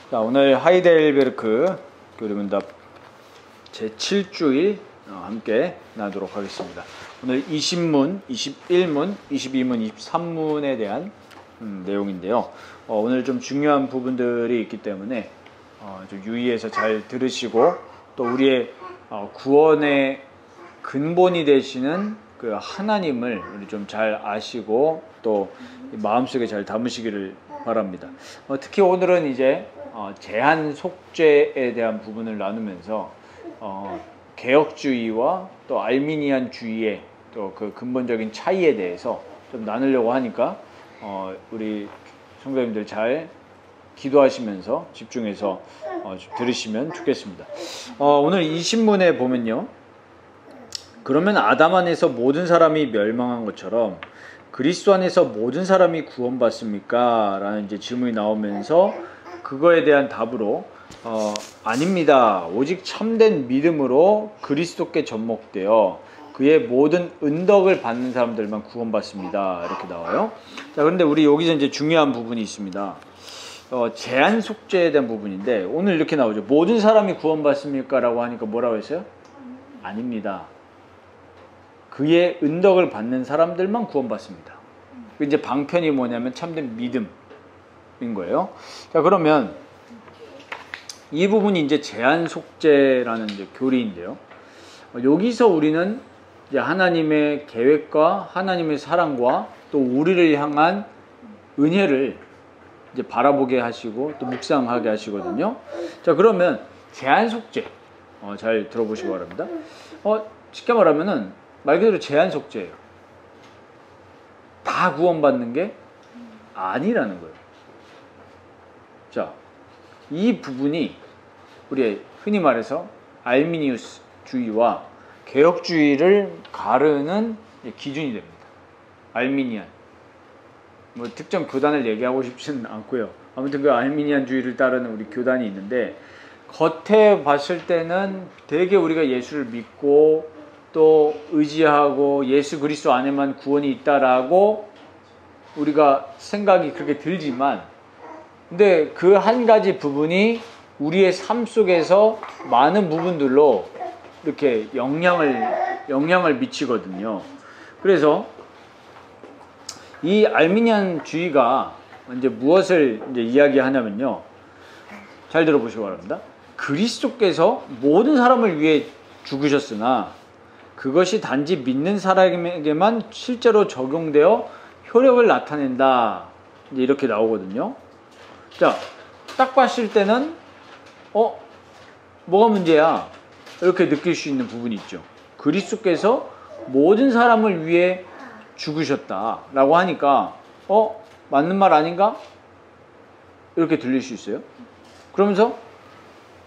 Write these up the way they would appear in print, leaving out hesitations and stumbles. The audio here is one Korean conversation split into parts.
자, 오늘 하이델베르크 교리문답 제7주일 함께 나누도록 하겠습니다. 오늘 20문, 21문, 22문, 23문에 대한 내용인데요. 오늘 좀 중요한 부분들이 있기 때문에 좀 유의해서 잘 들으시고, 또 우리의 구원의 근본이 되시는 그 하나님을 우리 좀 잘 아시고 또 마음속에 잘 담으시기를 바랍니다. 특히 오늘은 이제 제한 속죄에 대한 부분을 나누면서 개혁주의와 또 알미니안주의의 또 그 근본적인 차이에 대해서 좀 나누려고 하니까 우리 성도님들 잘 기도하시면서 집중해서 들으시면 좋겠습니다. 오늘 20문에 보면요, 그러면 아담 안에서 모든 사람이 멸망한 것처럼 그리스도 안에서 모든 사람이 구원받습니까? 라는 이제 질문이 나오면서 그거에 대한 답으로 아닙니다. 오직 참된 믿음으로 그리스도께 접목되어 그의 모든 은덕을 받는 사람들만 구원받습니다. 이렇게 나와요. 자, 그런데 우리 여기서 이제 중요한 부분이 있습니다. 제한 속죄에 대한 부분인데 오늘 이렇게 나오죠. 모든 사람이 구원받습니까? 라고 하니까 뭐라고 했어요? 아닙니다. 그의 은덕을 받는 사람들만 구원받습니다. 이제 방편이 뭐냐면 참된 믿음인 거예요. 자, 그러면 이 부분이 이제 제한 속죄라는 이제 교리인데요. 여기서 우리는 이제 하나님의 계획과 하나님의 사랑과 또 우리를 향한 은혜를 이제 바라보게 하시고 또 묵상하게 하시거든요. 자, 그러면 제한 속죄 잘 들어보시기 바랍니다. 쉽게 말하면은 말 그대로 제한 속죄예요. 다 구원받는 게 아니라는 거예요. 자, 이 부분이 우리 흔히 말해서 알미니우스주의와 개혁주의를 가르는 기준이 됩니다. 알미니안. 뭐 특정 교단을 얘기하고 싶지는 않고요. 아무튼 그 알미니안주의를 따르는 우리 교단이 있는데, 겉에 봤을 때는 되게 우리가 예수를 믿고 또 의지하고 예수 그리스도 안에만 구원이 있다라고 우리가 생각이 그렇게 들지만, 근데 그 한 가지 부분이 우리의 삶 속에서 많은 부분들로 이렇게 영향을 미치거든요. 그래서 이 알미니안주의가 이제 무엇을 이제 이야기하냐면요, 잘 들어보시기 바랍니다. 그리스도께서 모든 사람을 위해 죽으셨으나 그것이 단지 믿는 사람에게만 실제로 적용되어 효력을 나타낸다, 이제 이렇게 나오거든요. 자, 딱 봤을 때는 뭐가 문제야? 이렇게 느낄 수 있는 부분이 있죠. 그리스도께서 모든 사람을 위해 죽으셨다라고 하니까 맞는 말 아닌가? 이렇게 들릴 수 있어요. 그러면서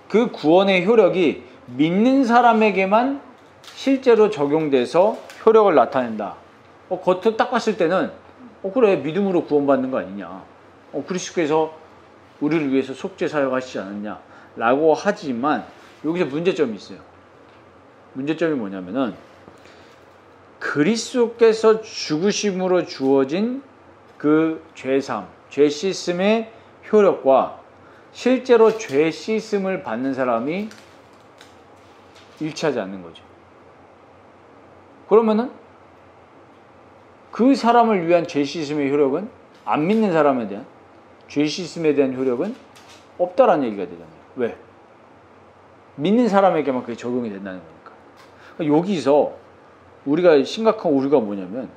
그 구원의 효력이 믿는 사람에게만 실제로 적용돼서 효력을 나타낸다. 겉으로 딱 봤을 때는 그래, 믿음으로 구원받는 거 아니냐, 그리스도께서 우리를 위해서 속죄 사역하시지 않았냐 라고 하지만, 여기서 문제점이 있어요. 문제점이 뭐냐면은 그리스도께서 죽으심으로 주어진 그 죄삼, 죄 씻음의 효력과 실제로 죄 씻음을 받는 사람이 일치하지 않는 거죠. 그러면은 그 사람을 위한 죄 씻음의 효력은, 안 믿는 사람에 대한 죄 씻음에 대한 효력은 없다라는 얘기가 되잖아요. 왜? 믿는 사람에게만 그게 적용이 된다는 거니까. 그러니까 여기서 우리가 심각한 오류가 뭐냐면,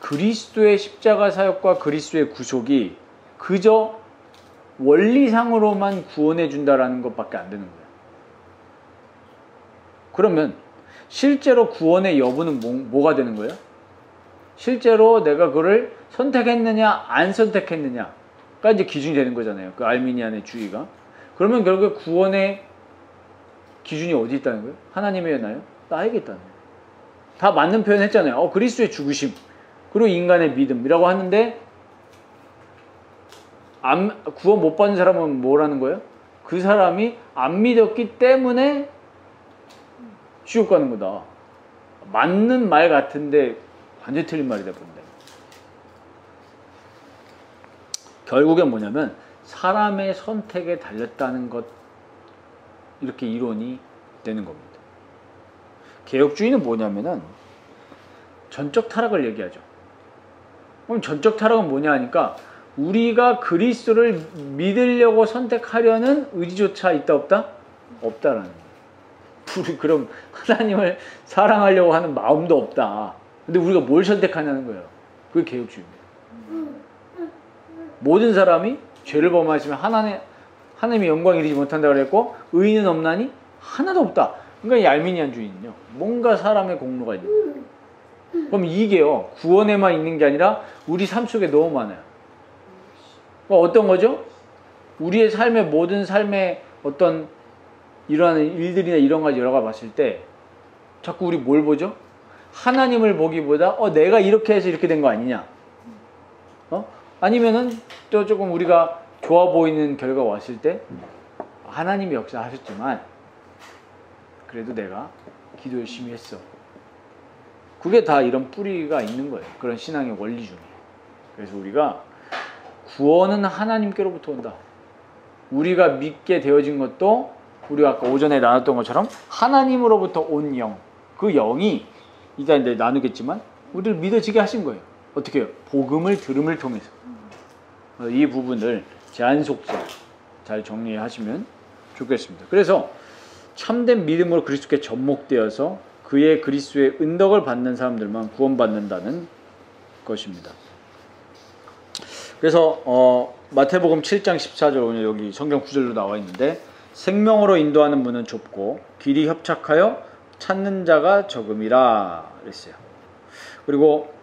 그리스도의 십자가 사역과 그리스도의 구속이 그저 원리상으로만 구원해 준다라는 것밖에 안 되는 거예요. 그러면 실제로 구원의 여부는 뭐가 되는 거예요? 실제로 내가 그걸 선택했느냐 안 선택했느냐가 이제 기준이 되는 거잖아요. 그 알미니안의 주의가. 그러면 결국에 구원의 기준이 어디 있다는 거예요? 하나님이었나요? 나에게 있다는 거예요. 다 맞는 표현 했잖아요. 그리스도의 죽으심 그리고 인간의 믿음이라고 하는데, 구원 못 받는 사람은 뭐라는 거예요? 그 사람이 안 믿었기 때문에 지옥 가는 거다. 맞는 말 같은데 완전히 틀린 말이다 본다. 결국엔 뭐냐면 사람의 선택에 달렸다는 것, 이렇게 이론이 되는 겁니다. 개혁주의는 뭐냐면은 전적 타락을 얘기하죠. 그럼 전적 타락은 뭐냐 하니까 우리가 그리스도를 믿으려고 선택하려는 의지조차 있다 없다? 없다라는 거예요. 우리 그럼 하나님을 사랑하려고 하는 마음도 없다. 근데 우리가 뭘 선택하냐는 거예요. 그게 개혁주의입니다. 모든 사람이 죄를 범하시면 하나님의 영광 이르지 못한다고 그랬고 의인은 없나니 하나도 없다. 그러니까 이 알미니안주의는요. 뭔가 사람의 공로가 있는 거예요. 그럼 이게요. 구원에만 있는 게 아니라 우리 삶 속에 너무 많아요. 그러니까 어떤 거죠? 우리의 삶의 모든 삶의 어떤 일어나는 일들이나 이런 거 여러 가지 봤을 때 자꾸 우리 뭘 보죠? 하나님을 보기보다 내가 이렇게 해서 이렇게 된 거 아니냐? 아니면은 또 조금 우리가 좋아 보이는 결과 왔을 때 하나님이 역사하셨지만 그래도 내가 기도 열심히 했어. 그게 다 이런 뿌리가 있는 거예요. 그런 신앙의 원리 중에. 그래서 우리가 구원은 하나님께로부터 온다. 우리가 믿게 되어진 것도 우리가 아까 오전에 나눴던 것처럼 하나님으로부터 온 영. 그 영이 이따 이제 나누겠지만 우리를 믿어지게 하신 거예요. 어떻게 해요? 복음을 들음을 통해서. 이 부분을 제한 속성 잘 정리하시면 좋겠습니다. 그래서 참된 믿음으로 그리스도께 접목되어서 그의 그리스도의 은덕을 받는 사람들만 구원받는다는 것입니다. 그래서 마태복음 7장 14절 오늘 여기 성경 구절로 나와 있는데 생명으로 인도하는 문은 좁고 길이 협착하여 찾는 자가 적음이라 그랬어요. 그리고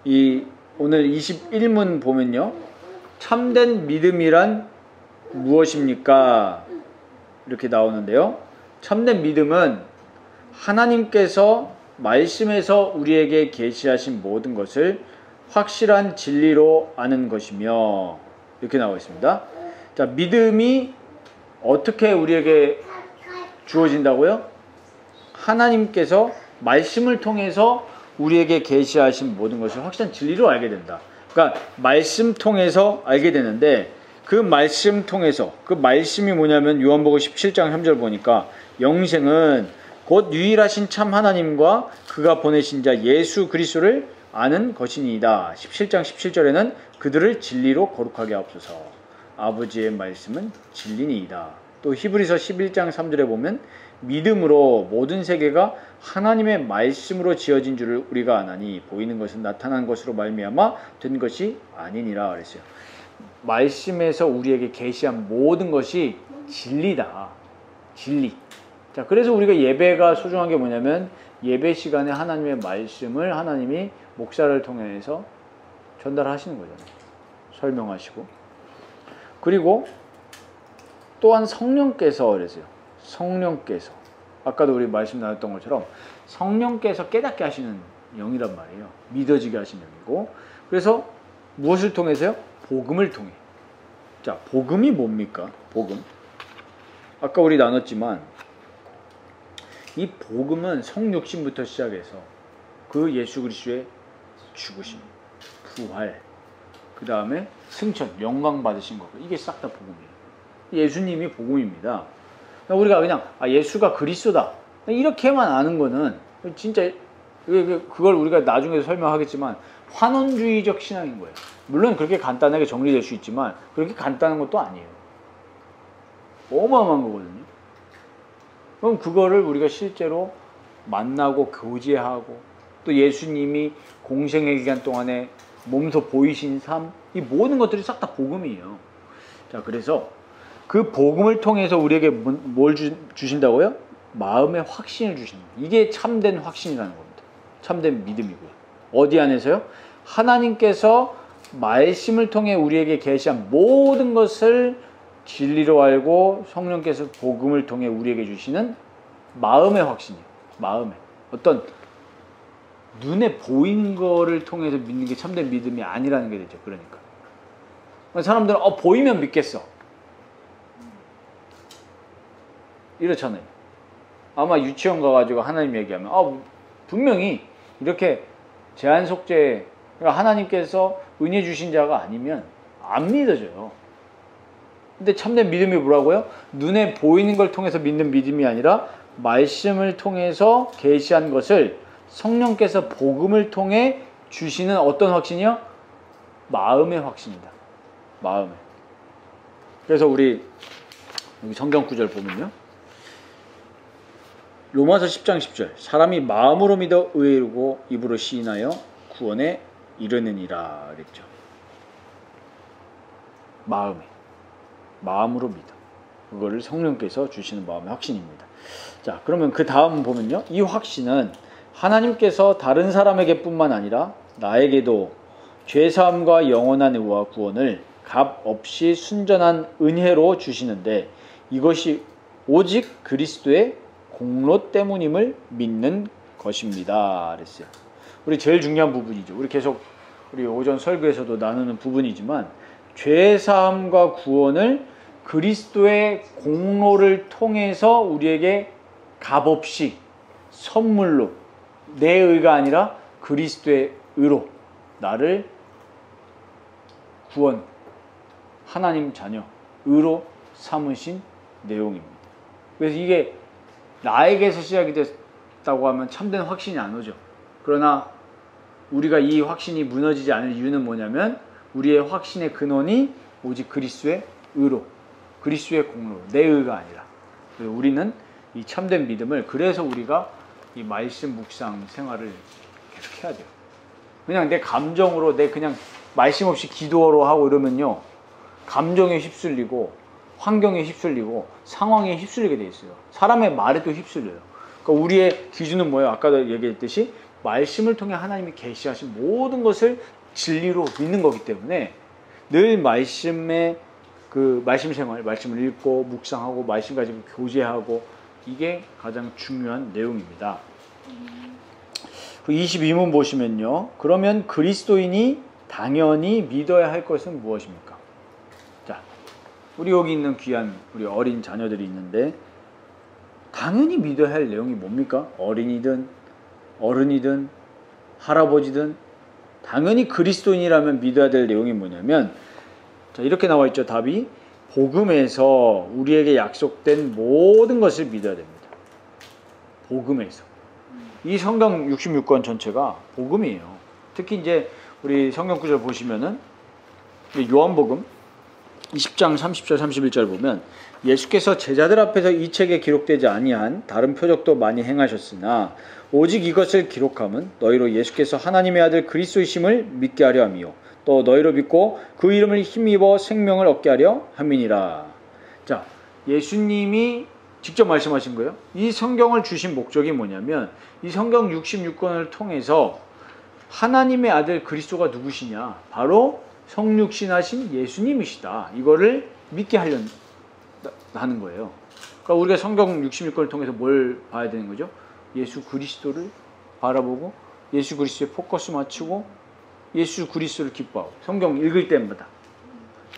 이 오늘 21문 보면요. 참된 믿음이란 무엇입니까? 이렇게 나오는데요. 참된 믿음은 하나님께서 말씀에서 우리에게 계시하신 모든 것을 확실한 진리로 아는 것이며 이렇게 나와 있습니다. 자, 믿음이 어떻게 우리에게 주어진다고요? 하나님께서 말씀을 통해서 우리에게 계시하신 모든 것을 확실한 진리로 알게 된다. 그러니까 말씀 통해서 알게 되는데 그 말씀 통해서 그 말씀이 뭐냐면 요한복음 17장 3절 보니까 영생은 곧 유일하신 참 하나님과 그가 보내신 자 예수 그리스도를 아는 것이니이다. 17장 17절에는 그들을 진리로 거룩하게 하옵소서. 아버지의 말씀은 진리니이다. 또 히브리서 11장 3절에 보면 믿음으로 모든 세계가 하나님의 말씀으로 지어진 줄을 우리가 아나니 보이는 것은 나타난 것으로 말미암아 된 것이 아니니라 그랬어요. 말씀에서 우리에게 계시한 모든 것이 진리다. 진리. 자, 그래서 우리가 예배가 소중한 게 뭐냐면 예배 시간에 하나님의 말씀을 하나님이 목사를 통해서 전달하시는 거잖아요. 설명하시고. 그리고 또한 성령께서 그랬어요. 성령께서. 아까도 우리 말씀 나눴던 것처럼 성령께서 깨닫게 하시는 영이란 말이에요. 믿어지게 하시는 영이고. 그래서 무엇을 통해서요? 복음을 통해. 자, 복음이 뭡니까? 복음. 아까 우리 나눴지만 이 복음은 성육신부터 시작해서 그 예수 그리스도의 죽으심, 부활, 그 다음에 승천, 영광 받으신 거. 이게 싹 다 복음이에요. 예수님이 복음입니다. 우리가 그냥 예수가 그리스도다 이렇게만 아는 거는 진짜 그걸 우리가 나중에 설명하겠지만 환원주의적 신앙인 거예요. 물론 그렇게 간단하게 정리될 수 있지만 그렇게 간단한 것도 아니에요. 어마어마한 거거든요. 그럼 그거를 우리가 실제로 만나고 교제하고 또 예수님이 공생의 기간 동안에 몸소 보이신 삶, 이 모든 것들이 싹 다 복음이에요. 자, 그래서 그 복음을 통해서 우리에게 뭘 주신다고요? 마음의 확신을 주시는 거예요. 이게 참된 확신이라는 겁니다. 참된 믿음이고요. 어디 안에서요? 하나님께서 말씀을 통해 우리에게 계시한 모든 것을 진리로 알고 성령께서 복음을 통해 우리에게 주시는 마음의 확신이에요. 마음의 어떤 눈에 보이는 거를 통해서 믿는 게 참된 믿음이 아니라는 게 되죠. 그러니까 사람들은 보이면 믿겠어 이렇잖아요. 아마 유치원 가가지고 하나님 얘기하면 분명히 이렇게 제한 속죄, 그러니까 하나님께서 은혜 주신 자가 아니면 안 믿어져요. 근데 참된 믿음이 뭐라고요? 눈에 보이는 걸 통해서 믿는 믿음이 아니라 말씀을 통해서 계시한 것을 성령께서 복음을 통해 주시는 어떤 확신이요? 마음의 확신이다. 마음의. 그래서 우리 여기 성경 구절 보면요. 로마서 10장 10절. 사람이 마음으로 믿어 의에 이르고 입으로 시인하여 구원에 이르느니라 그랬죠. 마음으로 믿어. 그거를 성령께서 주시는 마음의 확신입니다. 자, 그러면 그 다음 보면요. 이 확신은 하나님께서 다른 사람에게 뿐만 아니라 나에게도 죄사함과 영원한 의와 구원을 값 없이 순전한 은혜로 주시는데 이것이 오직 그리스도의 공로 때문임을 믿는 것입니다. 그랬어요. 우리 제일 중요한 부분이죠. 우리 계속 우리 오전 설교에서도 나누는 부분이지만 죄사함과 구원을 그리스도의 공로를 통해서 우리에게 값없이 선물로 내 의가 아니라 그리스도의 의로 나를 구원 하나님 자녀 의로 삼으신 내용입니다. 그래서 이게 나에게서 시작이 됐다고 하면 참된 확신이 안 오죠. 그러나 우리가 이 확신이 무너지지 않을 이유는 뭐냐면 우리의 확신의 근원이 오직 그리스도의 의로 그리스도의 공로로 내 의가 아니라 우리는 이 참된 믿음을 그래서 우리가 이 말씀 묵상 생활을 계속 해야 돼요. 그냥 내 감정으로 내 그냥 말씀 없이 기도로 하고 이러면요 감정에 휩쓸리고 환경에 휩쓸리고 상황에 휩쓸리게 돼 있어요. 사람의 말에도 휩쓸려요. 그러니까 우리의 기준은 뭐예요? 아까도 얘기했듯이 말씀을 통해 하나님이 계시하신 모든 것을 진리로 믿는 거기 때문에 늘 말씀의 그 말씀 생활, 말씀을 읽고 묵상하고 말씀 가지고 교제하고 이게 가장 중요한 내용입니다. 그 22문 보시면요. 그러면 그리스도인이 당연히 믿어야 할 것은 무엇입니까? 자, 우리 여기 있는 귀한 우리 어린 자녀들이 있는데 당연히 믿어야 할 내용이 뭡니까? 어린이든 어른이든 할아버지든 당연히 그리스도인이라면 믿어야 될 내용이 뭐냐면 자, 이렇게 나와 있죠. 답이 복음에서 우리에게 약속된 모든 것을 믿어야 됩니다. 복음에서. 이 성경 66권 전체가 복음이에요. 특히 이제 우리 성경 구절 보시면은 요한복음 20장 30절 31절 보면 예수께서 제자들 앞에서 이 책에 기록되지 아니한 다른 표적도 많이 행하셨으나 오직 이것을 기록함은 너희로 예수께서 하나님의 아들 그리스도이심을 믿게 하려 함이요 또 너희로 믿고 그 이름을 힘입어 생명을 얻게 하려 함이니라. 자, 예수님이 직접 말씀하신 거예요. 이 성경을 주신 목적이 뭐냐면 이 성경 66권을 통해서 하나님의 아들 그리스도가 누구시냐? 바로 성육신하신 예수님이시다. 이거를 믿게 하려는 거예요. 그러니까 우리가 성경 66권을 통해서 뭘 봐야 되는 거죠? 예수 그리스도를 바라보고 예수 그리스도에 포커스 맞추고 예수 그리스도를 기뻐하고 성경 읽을 때마다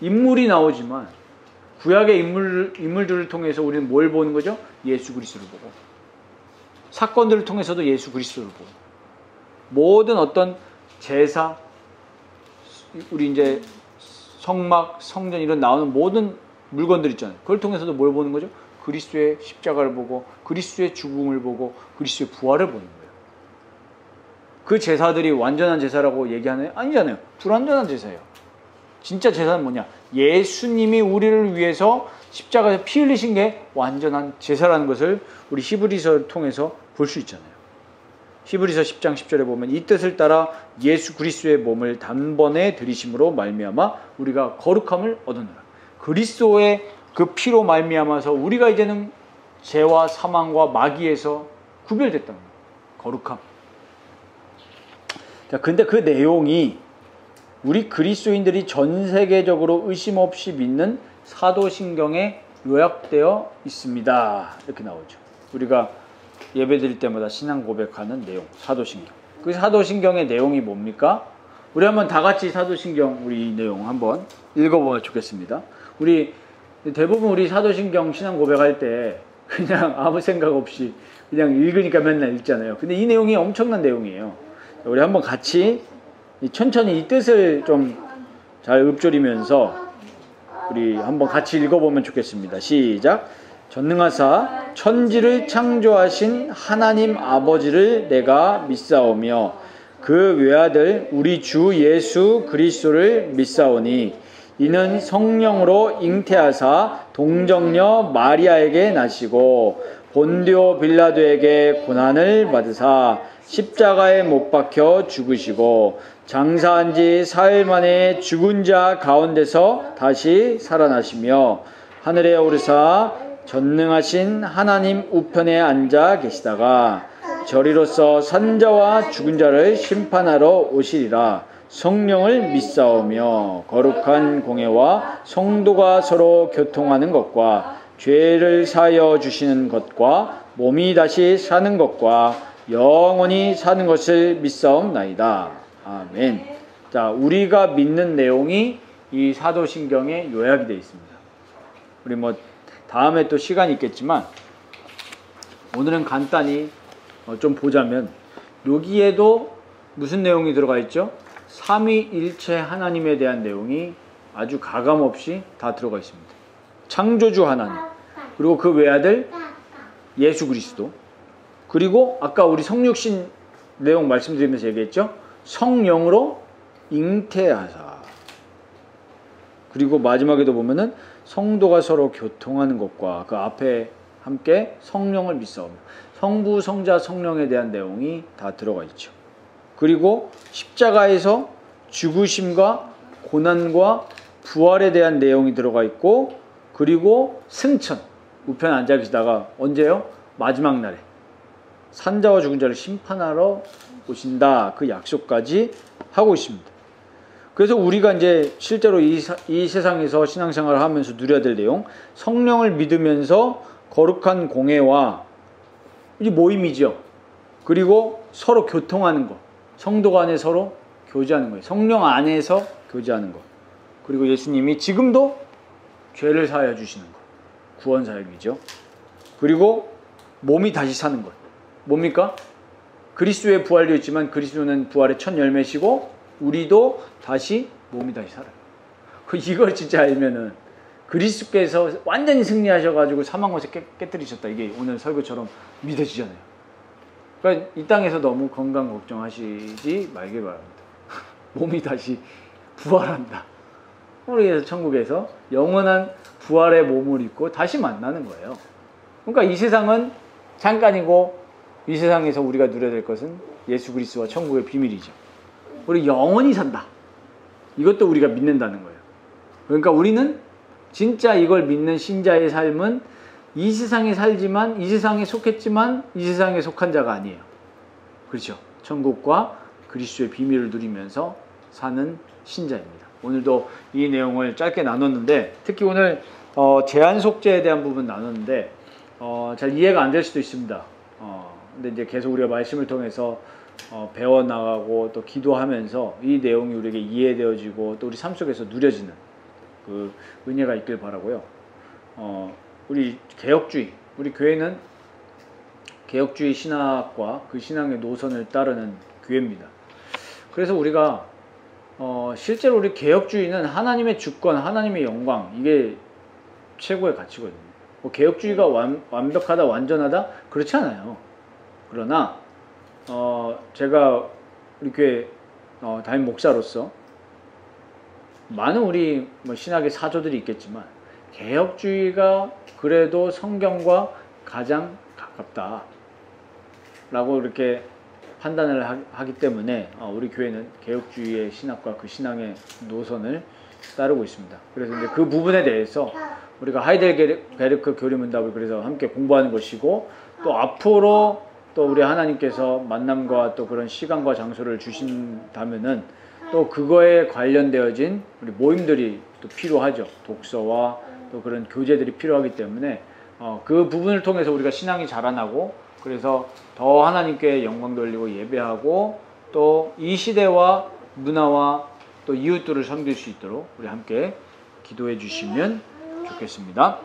인물이 나오지만 구약의 인물들을 통해서 우리는 뭘 보는 거죠? 예수 그리스도를 보고 사건들을 통해서도 예수 그리스도를 보고 모든 어떤 제사 우리 이제 성막, 성전 이런 나오는 모든 물건들 있잖아요. 그걸 통해서도 뭘 보는 거죠? 그리스도의 십자가를 보고 그리스도의 죽음을 보고 그리스도의 부활을 보는 거예요. 그 제사들이 완전한 제사라고 얘기하나요? 아니잖아요. 불완전한 제사예요. 진짜 제사는 뭐냐? 예수님이 우리를 위해서 십자가에서 피 흘리신 게 완전한 제사라는 것을 우리 히브리서를 통해서 볼 수 있잖아요. 히브리서 10장 10절에 보면 이 뜻을 따라 예수 그리스도의 몸을 단번에 들이심으로 말미암아 우리가 거룩함을 얻으노라. 그리스도의 그 피로 말미암아서 우리가 이제는 죄와 사망과 마귀에서 구별됐다는 거예요. 거룩함. 자, 근데 그 내용이 우리 그리스도인들이 전 세계적으로 의심 없이 믿는 사도신경에 요약되어 있습니다. 이렇게 나오죠. 우리가 예배드릴 때마다 신앙 고백하는 내용, 사도신경. 그 사도신경의 내용이 뭡니까? 우리 한번 다 같이 사도신경 우리 이 내용 한번 읽어보면 좋겠습니다. 우리 대부분 우리 사도신경 신앙 고백할 때 그냥 아무 생각 없이 그냥 읽으니까 맨날 읽잖아요. 근데 이 내용이 엄청난 내용이에요. 우리 한번 같이 천천히 이 뜻을 좀 잘 읊조리면서 우리 한번 같이 읽어보면 좋겠습니다. 시작. 전능하사 천지를 창조하신 하나님 아버지를 내가 믿사오며 그 외아들 우리 주 예수 그리스도를 믿사오니 이는 성령으로 잉태하사 동정녀 마리아에게 나시고 본디오 빌라도에게 고난을 받으사 십자가에 못 박혀 죽으시고 장사한 지 사흘 만에 죽은 자 가운데서 다시 살아나시며 하늘에 오르사 전능하신 하나님 우편에 앉아 계시다가 저리로서 산자와 죽은 자를 심판하러 오시리라. 성령을 믿사오며 거룩한 공회와 성도가 서로 교통하는 것과 죄를 사하여 주시는 것과 몸이 다시 사는 것과 영원히 사는 것을 믿사옵나이다. 아멘. 자, 우리가 믿는 내용이 이 사도신경에 요약이 되어 있습니다. 우리 다음에 또 시간이 있겠지만 오늘은 간단히 좀 보자면 여기에도 무슨 내용이 들어가 있죠? 삼위일체 하나님에 대한 내용이 아주 가감없이 다 들어가 있습니다. 창조주 하나님, 그리고 그 외아들 예수 그리스도, 그리고 아까 우리 성육신 내용 말씀드리면서 얘기했죠? 성령으로 잉태하사, 그리고 마지막에도 보면은 성도가 서로 교통하는 것과 그 앞에 함께 성령을 믿사오며 성부, 성자, 성령에 대한 내용이 다 들어가 있죠. 그리고 십자가에서 죽으심과 고난과 부활에 대한 내용이 들어가 있고, 그리고 승천, 우편에 앉아 계시다가 언제요? 마지막 날에 산자와 죽은 자를 심판하러 오신다, 그 약속까지 하고 있습니다. 그래서 우리가 이제 실제로 이 세상에서 신앙생활을 하면서 누려야 될 내용, 성령을 믿으면서 거룩한 공회와 이 모임이죠. 그리고 서로 교통하는 것, 성도 간에 서로 교제하는 거예요. 성령 안에서 교제하는 것. 그리고 예수님이 지금도 죄를 사하여 주시는 것, 구원 사역이죠. 그리고 몸이 다시 사는 것. 뭡니까? 그리스도의 부활도 있지만 그리스도는 부활의 첫 열매시고 우리도 다시 몸이 다시 살아요. 이걸 진짜 알면은 그리스도께서 완전히 승리하셔가지고 사망것을 깨뜨리셨다, 이게 오늘 설교처럼 믿어지잖아요. 그러니까 이 땅에서 너무 건강 걱정하시지 말길 바랍니다. 몸이 다시 부활한다. 우리에서 천국에서 영원한 부활의 몸을 입고 다시 만나는 거예요. 그러니까 이 세상은 잠깐이고 이 세상에서 우리가 누려야 될 것은 예수 그리스도와 천국의 비밀이죠. 우리 영원히 산다. 이것도 우리가 믿는다는 거예요. 그러니까 우리는 진짜 이걸 믿는 신자의 삶은 이 세상에 살지만, 이 세상에 속했지만 이 세상에 속한 자가 아니에요. 그렇죠? 천국과 그리스도의 비밀을 누리면서 사는 신자입니다. 오늘도 이 내용을 짧게 나눴는데, 특히 오늘 제한 속죄에 대한 부분 나눴는데 잘 이해가 안 될 수도 있습니다. 근데 이제 계속 우리가 말씀을 통해서 배워나가고 또 기도하면서 이 내용이 우리에게 이해되어지고 또 우리 삶 속에서 누려지는 그 은혜가 있길 바라고요. 우리 개혁주의, 우리 교회는 개혁주의 신학과 그 신앙의 노선을 따르는 교회입니다. 그래서 우리가 실제로 우리 개혁주의는 하나님의 주권, 하나님의 영광, 이게 최고의 가치거든요. 개혁주의가 완벽하다, 완전하다, 그렇지 않아요. 그러나 제가 우리 교회 담임 목사로서 많은 우리 신학의 사조들이 있겠지만 개혁주의가 그래도 성경과 가장 가깝다 라고 이렇게 판단을 하기 때문에 우리 교회는 개혁주의의 신학과 그 신앙의 노선을 따르고 있습니다. 그래서 이제 그 부분에 대해서 우리가 하이델베르크 교리문답을 그래서 함께 공부하는 것이고, 또 앞으로 또 우리 하나님께서 만남과 또 그런 시간과 장소를 주신다면은 또 그거에 관련되어진 우리 모임들이 또 필요하죠. 독서와 또 그런 교제들이 필요하기 때문에 그 부분을 통해서 우리가 신앙이 자라나고, 그래서 더 하나님께 영광 돌리고 예배하고 또 이 시대와 문화와 또 이웃들을 섬길 수 있도록 우리 함께 기도해 주시면 좋겠습니다.